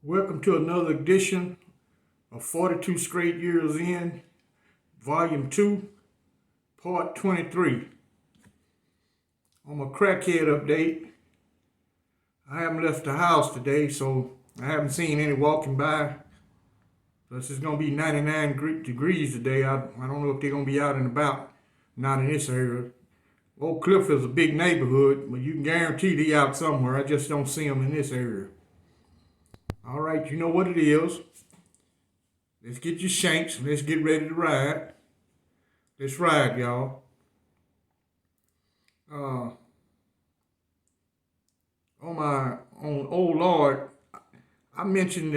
Welcome to another edition of 42 Straight Years In, Volume 2, Part 23. On my crackhead update, I haven't left the house today, so I haven't seen any walking by. Plus, it's going to be 99 degrees today. I don't know if they're going to be out and about. Not in this area. Oak Cliff is a big neighborhood, but you can guarantee they're out somewhere. I just don't see them in this area. All right, you know what it is. Let's get your shanks. Let's get ready to ride. Let's ride, y'all. On Oh Lord, I mentioned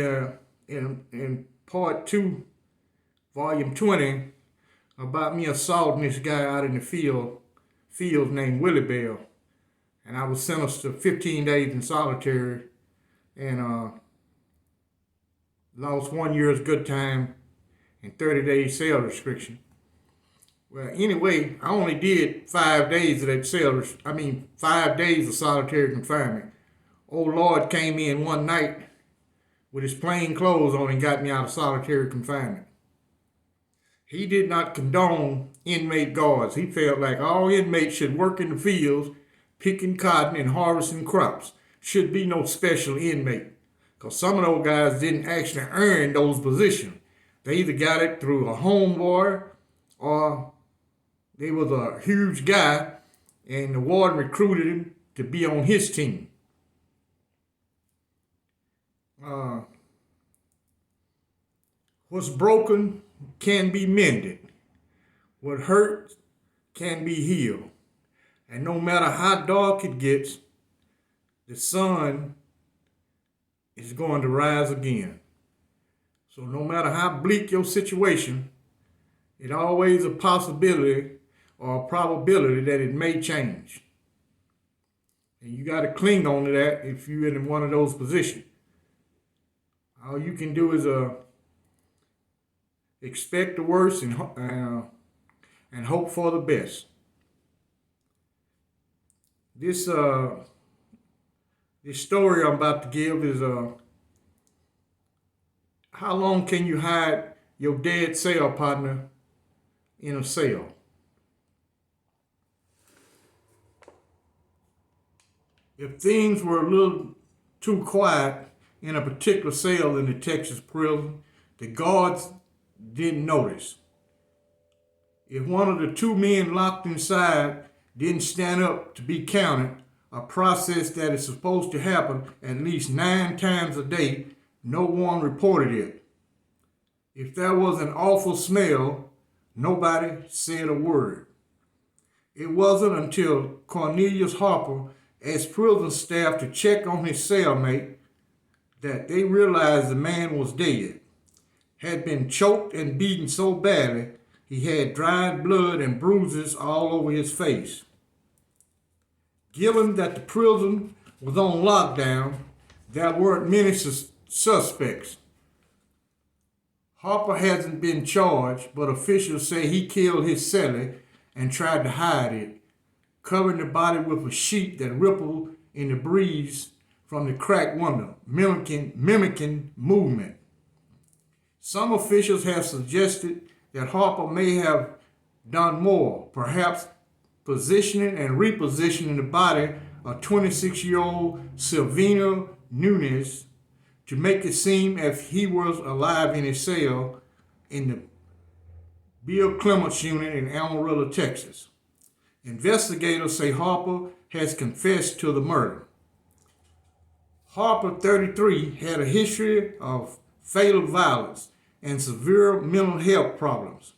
in part 2, volume 20, about me assaulting this guy out in the field named Willie Bell. And I was sentenced to 15 days in solitary and lost 1 year's good time and 30 days cell restriction. Well, anyway, I only did 5 days of that 5 days of solitary confinement. Old Lord came in one night with his plain clothes on and got me out of solitary confinement. He did not condone inmate guards. He felt like all inmates should work in the fields, picking cotton and harvesting crops. Should be no special inmate. Because some of those guys didn't actually earn those positions. They either got it through a homeboy or they was a huge guy and the warden recruited him to be on his team. What's broken can be mended. What hurts can be healed. And no matter how dark it gets, the sun is going to rise again. So no matter how bleak your situation, it's always a possibility or a probability that it may change. And you got to cling on to that if you're in one of those positions. All you can do is expect the worst and hope for the best. This story I'm about to give is how long can you hide your dead cell partner in a cell? If things were a little too quiet in a particular cell in the Texas prison, the guards didn't notice. If one of the two men locked inside didn't stand up to be counted, a process that is supposed to happen at least 9 times a day, no one reported it. If there was an awful smell, nobody said a word. It wasn't until Cornelius Harper asked prison staff to check on his cellmate that they realized the man was dead, had been choked and beaten so badly he had dried blood and bruises all over his face. Given that the prison was on lockdown, there weren't many suspects. Harper hasn't been charged, but officials say he killed his cellie and tried to hide it, covering the body with a sheet that rippled in the breeze from the cracked window, mimicking movement. Some officials have suggested that Harper may have done more, perhaps positioning and repositioning the body of 26-year-old Silvino Nunez to make it seem as he was alive in his cell in the Bill Clements unit in Amarillo, Texas. Investigators say Harper has confessed to the murder. Harper, 33, had a history of fatal violence and severe mental health problems.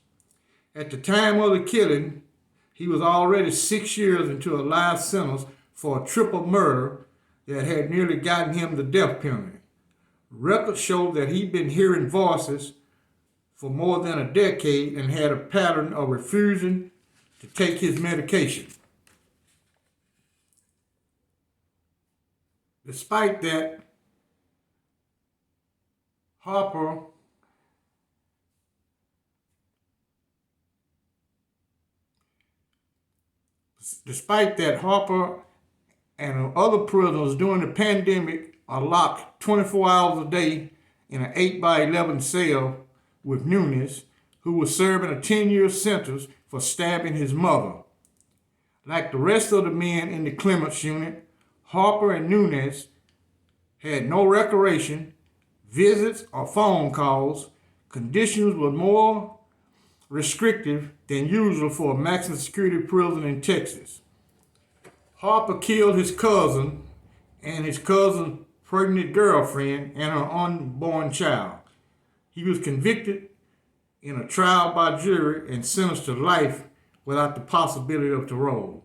At the time of the killing, he was already 6 years into a life sentence for a triple murder that had nearly gotten him the death penalty. Records show that he'd been hearing voices for more than a decade and had a pattern of refusing to take his medication. Despite that, Harper and other prisoners during the pandemic are locked 24 hours a day in an 8 by 11 cell with Nunes, who was serving a 10-year sentence for stabbing his mother. Like the rest of the men in the Clements unit, Harper and Nunes had no recreation, visits, or phone calls. Conditions were more restrictive than usual for a maximum security prison in Texas. Harper killed his cousin and his cousin's pregnant girlfriend and her unborn child. He was convicted in a trial by jury and sentenced to life without the possibility of parole.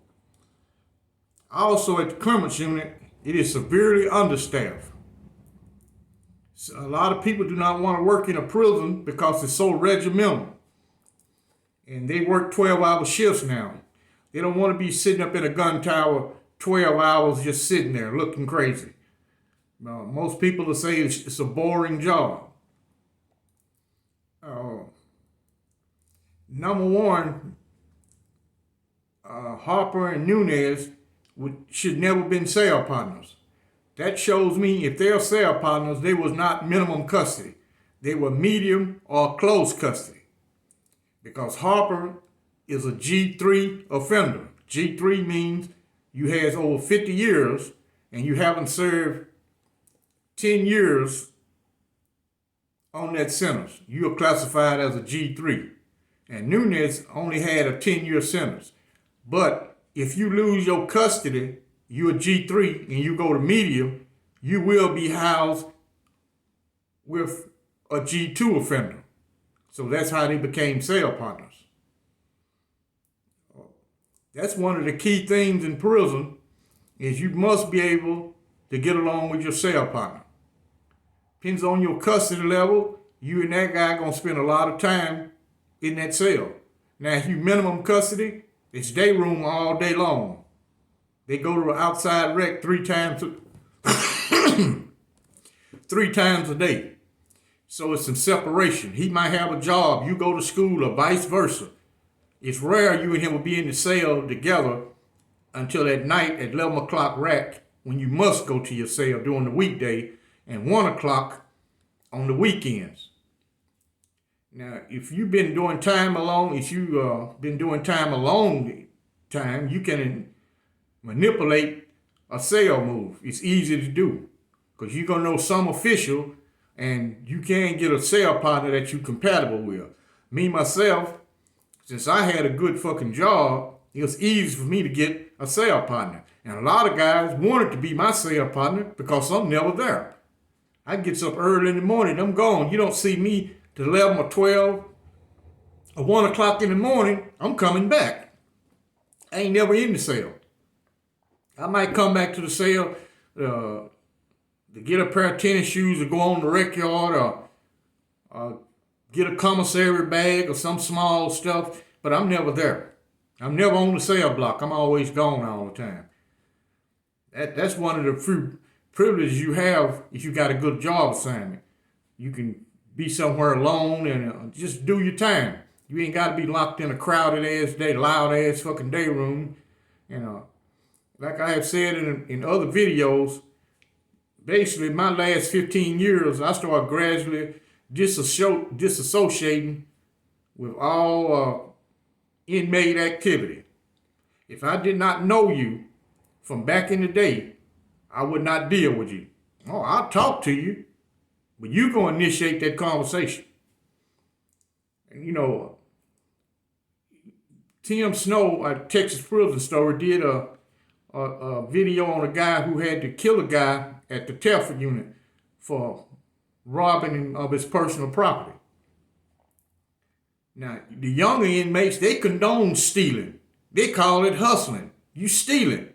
Also at the Clements unit, it is severely understaffed. A lot of people do not want to work in a prison because it's so regimental. And they work 12-hour shifts now. They don't want to be sitting up in a gun tower 12 hours just sitting there looking crazy. Most people will say it's a boring job. Number one, Harper and Nunes should never been cell partners. That shows me if they're cell partners, they was not minimum custody. They were medium or close custody. Because Harper is a G3 offender. G3 means you has over 50 years and you haven't served 10 years on that sentence. You are classified as a G3. And Nunes only had a 10-year sentence. But if you lose your custody, you're a G3 and you go to medium, you will be housed with a G2 offender. So that's how they became cell partners. That's one of the key things in prison is you must be able to get along with your cell partner. Depends on your custody level, you and that guy going to spend a lot of time in that cell. Now, if you minimum custody, it's day room all day long. They go to an outside rec three times a day. So it's some separation. He might have a job, you go to school, or vice versa. It's rare you and him will be in the cell together until at night at 11 o'clock rack when you must go to your cell during the weekday and 1 o'clock on the weekends. Now, if you've been doing time alone, you can manipulate a cell move. It's easy to do because you're going to know some official and you can get a cell partner that you're compatible with. Me, myself, since I had a good fucking job, it was easy for me to get a cell partner. And a lot of guys wanted to be my cell partner because I'm never there. I get up early in the morning, I'm gone. You don't see me till 11 or 12 or 1 o'clock in the morning, I'm coming back. I ain't never in the cell. I might come back to the cell to get a pair of tennis shoes or go on the rec yard or get a commissary bag or some small stuff, but I'm never there. I'm never on the cell block. I'm always gone all the time. That's one of the few privileges you have if you got a good job assignment. You can be somewhere alone and just do your time. You ain't got to be locked in a crowded ass loud ass fucking day room. Like I have said in other videos, basically my last 15 years, I started gradually disassociating with all inmate activity. If I did not know you from back in the day, I would not deal with you. Oh, I'll talk to you, but you gonna initiate that conversation. And, Tim Snow at Texas Prison Story did a video on a guy who had to kill a guy at the Telford unit for robbing him of his personal property. Now, the younger inmates, they condone stealing. They call it hustling. You stealing.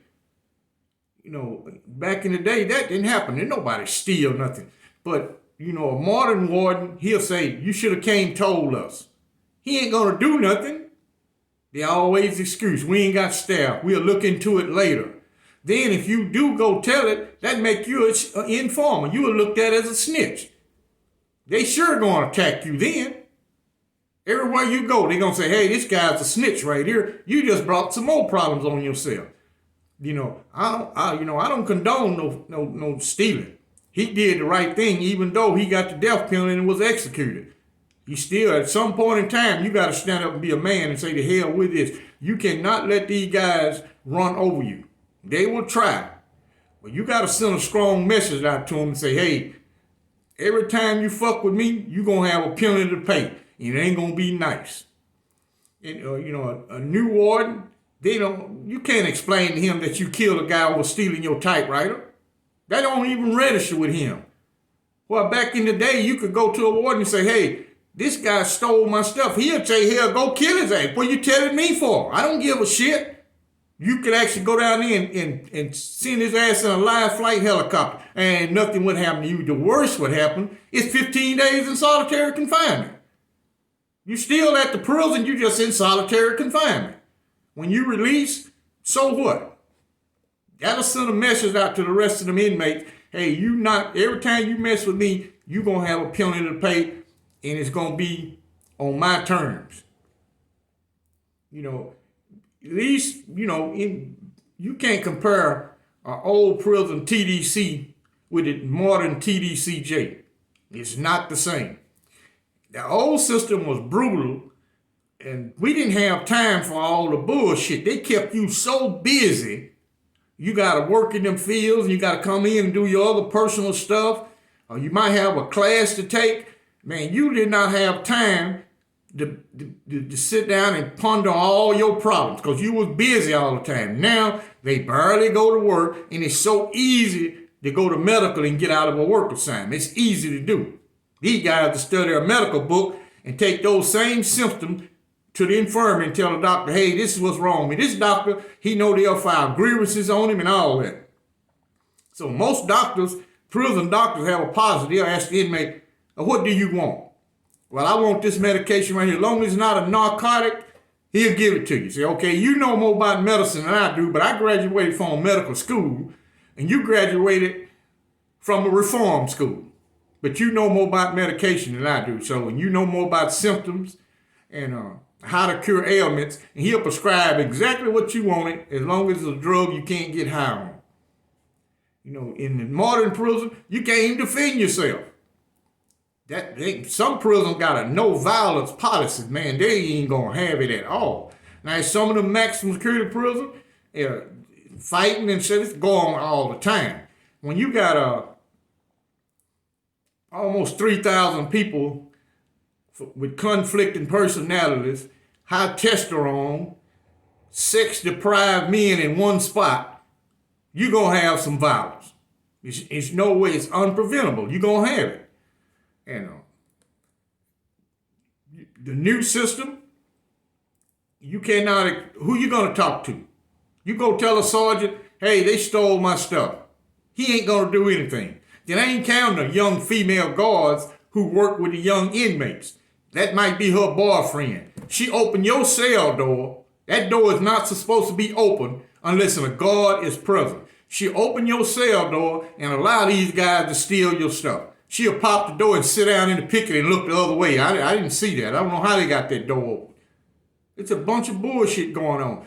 Back in the day, that didn't happen. Didn't nobody steal nothing. But, a modern warden, he'll say, you should have came told us. He ain't going to do nothing. They always excuse. We ain't got staff. We'll look into it later. Then if you do go tell it, that make you an informer. You are looked at as a snitch. They sure going to attack you then. Everywhere you go, they going to say, hey, this guy's a snitch right here. You just brought some more problems on yourself. I don't condone no stealing. He did the right thing, even though he got the death penalty and was executed. You still, at some point in time, you got to stand up and be a man and say, to hell with this. You cannot let these guys run over you. They will try. But you got to send a strong message out to them and say, hey, every time you fuck with me, you're going to have a penalty to pay. And it ain't going to be nice. And, a new warden, you can't explain to him that you killed a guy over stealing your typewriter. That don't even register with him. Well, back in the day, you could go to a warden and say, hey, this guy stole my stuff. He'll say, hell, go kill his ass. What you telling me for? I don't give a shit. You could actually go down there and send his ass in a live flight helicopter and nothing would happen to you. The worst would happen is 15 days in solitary confinement. You still at the prison, you just in solitary confinement. When you release, so what? Gotta send a message out to the rest of them inmates. Hey, every time you mess with me, you gonna have a penalty to pay. And it's going to be on my terms. At least, you can't compare an old prison TDC with a modern TDCJ. It's not the same. The old system was brutal, and we didn't have time for all the bullshit. They kept you so busy. You got to work in them fields, and you got to come in and do your other personal stuff, or you might have a class to take. Man, you did not have time to sit down and ponder all your problems because you was busy all the time. Now, they barely go to work, and it's so easy to go to medical and get out of a work assignment. It's easy to do. These guys to study a medical book and take those same symptoms to the infirmary and tell the doctor, hey, this is what's wrong with me. This doctor, he know they'll file grievances on him and all that. So most doctors, prison doctors, have a policy. They'll ask the inmate, what do you want? Well, I want this medication right here. As long as it's not a narcotic, he'll give it to you. Say, okay, you know more about medicine than I do, but I graduated from a medical school, and you graduated from a reform school. But you know more about medication than I do. So, and you know more about symptoms and how to cure ailments, and he'll prescribe exactly what you wanted as long as it's a drug you can't get high on. In the modern prison, you can't even defend yourself. Some prisons got a no violence policy, man. They ain't gonna have it at all. Now, some of the maximum security prisons, fighting and shit, it's going on all the time. When you got almost 3,000 people with conflicting personalities, high testosterone, sex-deprived men in one spot, you're gonna have some violence. It's no way, it's unpreventable. You're gonna have it. The new system, you cannot, who you going to talk to? You go tell a sergeant, hey, they stole my stuff. He ain't going to do anything. Then I ain't counting the young female guards who work with the young inmates. That might be her boyfriend. She opened your cell door. That door is not supposed to be open unless a guard is present. She opened your cell door and allow these guys to steal your stuff. She'll pop the door and sit down in the picket and look the other way. I didn't see that. I don't know how they got that door open. It's a bunch of bullshit going on.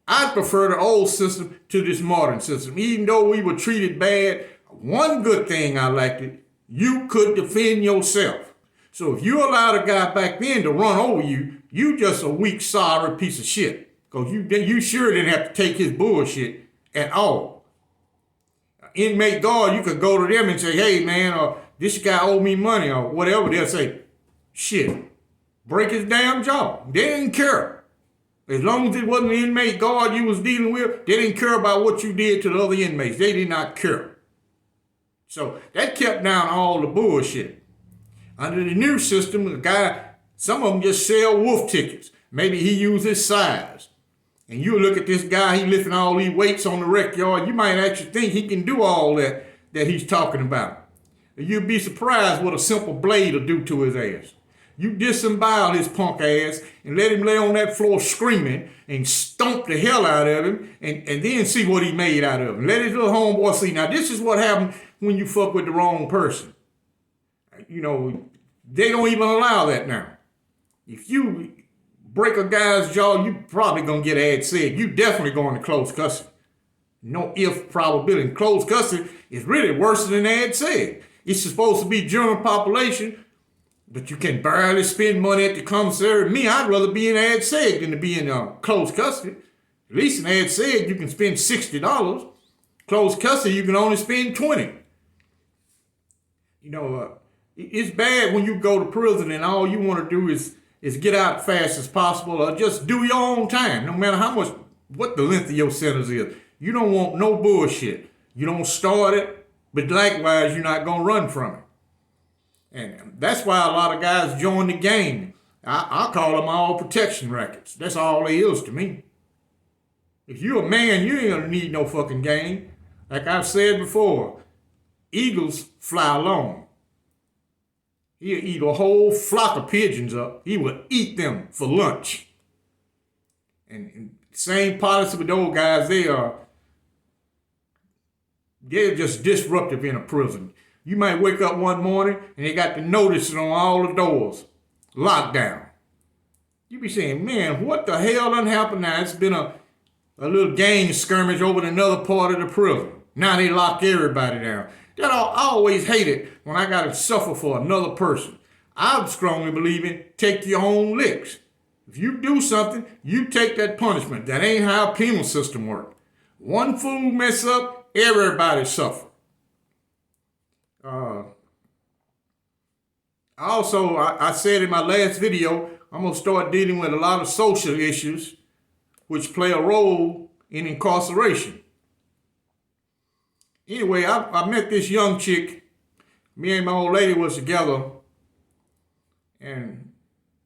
I'd prefer the old system to this modern system. Even though we were treated bad, one good thing I liked it, you could defend yourself. So if you allowed a guy back then to run over you, you just a weak, sorry piece of shit. Because you sure didn't have to take his bullshit at all. Inmate guard, you could go to them and say, hey, man, this guy owe me money or whatever. They'll say, shit, break his damn jaw. They didn't care. As long as it wasn't the inmate guard you was dealing with, they didn't care about what you did to the other inmates. They did not care. So that kept down all the bullshit. Under the new system, some of them just sell wolf tickets. Maybe he uses size. And you look at this guy, he lifting all these weights on the rec yard, you might actually think he can do all that he's talking about. You'd be surprised what a simple blade will do to his ass. You disembowel his punk ass and let him lay on that floor screaming and stomp the hell out of him and then see what he made out of him. Let his little homeboy see. Now, this is what happens when you fuck with the wrong person. They don't even allow that now. If you break a guy's jaw, you probably gonna get ad said. You definitely going to close custody. No if probability. And closed custody is really worse than they had said. It's supposed to be general population, but you can barely spend money at the commissary. Me, I'd rather be in ad seg than to be in closed custody. At least in ad seg, you can spend $60. Closed custody, you can only spend $20. It's bad when you go to prison and all you want to do is get out as fast as possible or just do your own time, no matter what the length of your sentence is. You don't want no bullshit. You don't start it, but likewise, you're not going to run from it. And that's why a lot of guys join the game. I call them all protection rackets. That's all they is to me. If you're a man, you ain't going to need no fucking game. Like I've said before, eagles fly alone. He'll eat a whole flock of pigeons up. He will eat them for lunch. And same policy with those guys, they're just disruptive in a prison. You might wake up one morning and they got the notices on all the doors. Lockdown. You be saying, man, what the hell done happened now? It's been a little gang skirmish over in another part of the prison. Now they lock everybody down. I always hate it when I got to suffer for another person. I strongly believe in take your own licks. If you do something, you take that punishment. That ain't how a penal system works. One fool mess up, everybody suffer. I said in my last video, I'm going to start dealing with a lot of social issues which play a role in incarceration. Anyway, I met this young chick. Me and my old lady was together. And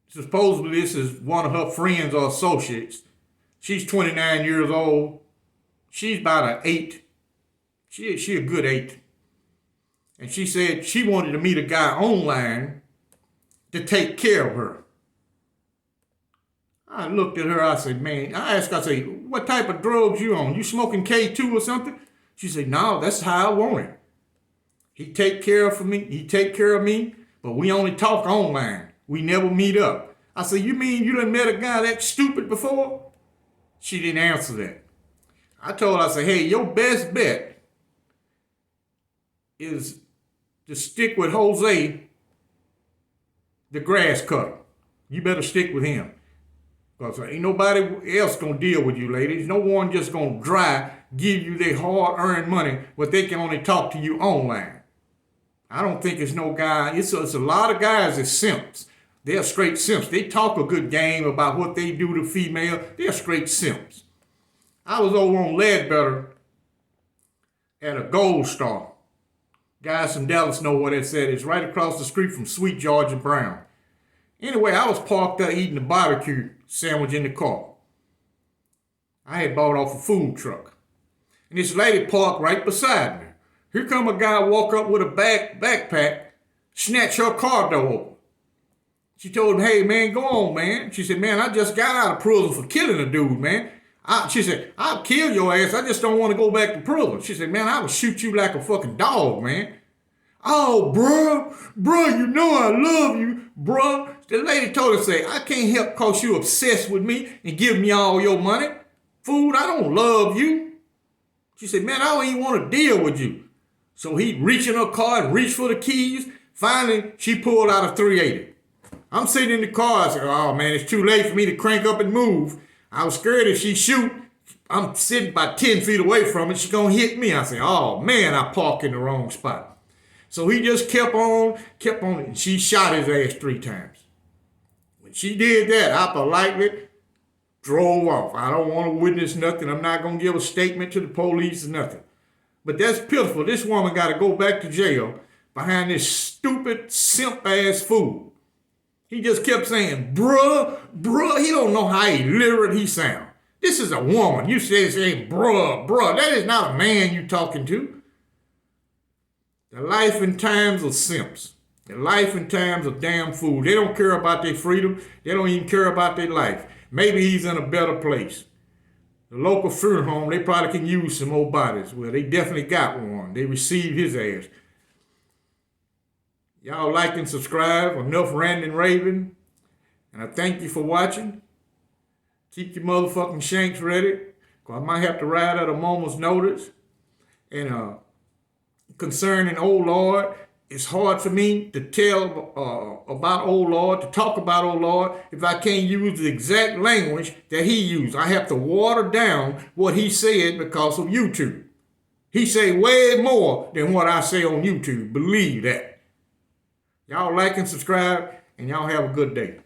supposedly this is one of her friends or associates. She's 29 years old. She's about an 8. She a good 8. And she said she wanted to meet a guy online to take care of her. I looked at her, I said, man, I asked her, I said, what type of drugs you on? You smoking K2 or something? She said, no, that's how I want it. He take care of me, but we only talk online. We never meet up. I said, you mean you done met a guy that stupid before? She didn't answer that. I told her, I said, hey, your best bet is to stick with Jose, the grass cutter. You better stick with him. Because ain't nobody else going to deal with you, ladies. No one just going to give you their hard-earned money, but they can only talk to you online. I don't think it's no guy. It's a lot of guys that's simps. They're straight simps. They talk a good game about what they do to female. They're straight simps. I was over on Ledbetter at a Gold Star. Guys from Dallas know what it's at. It's right across the street from Sweet George and Brown. Anyway, I was parked there eating a barbecue sandwich in the car. I had bought off a food truck. And this lady parked right beside me. Here come a guy walk up with a backpack, snatch her car door open. She told him, hey, man, go on, man. She said, man, I just got out of prison for killing a dude, man. She said, I'll kill your ass. I just don't want to go back to prison. She said, man, I will shoot you like a fucking dog, man. Oh, bruh, you know I love you, bruh. The lady told her, say, I can't help cause you obsessed with me and give me all your money. Fool, I don't love you. She said, man, I don't even want to deal with you. So he reached in her car and reached for the keys. Finally, she pulled out a 380. I'm sitting in the car. I said, oh, man, it's too late for me to crank up and move. I was scared if she shoot, I'm sitting about 10 feet away from it. She's going to hit me. I said, oh, man, I parked in the wrong spot. So he just kept on, and she shot his ass 3 times. When she did that, I politely drove off. I don't want to witness nothing. I'm not going to give a statement to the police or nothing. But that's pitiful. This woman got to go back to jail behind this stupid, simp-ass fool. He just kept saying, bruh. He don't know how illiterate he sound. This is a woman. You say, bruh. That is not a man you talking to. The life and times of simps. The life and times of damn fools. They don't care about their freedom. They don't even care about their life. Maybe he's in a better place. The local funeral home, they probably can use some more bodies. Well, they definitely got one. They received his ass. Y'all like and subscribe. Enough ranting and raving. And I thank you for watching. Keep your motherfucking shanks ready. 'Cause I might have to ride at a moment's notice. And concerning oh Lord, it's hard for me to tell about oh Lord, to talk about oh Lord, if I can't use the exact language that he used. I have to water down what he said because of YouTube. He say way more than what I say on YouTube. Believe that. Y'all like and subscribe, and y'all have a good day.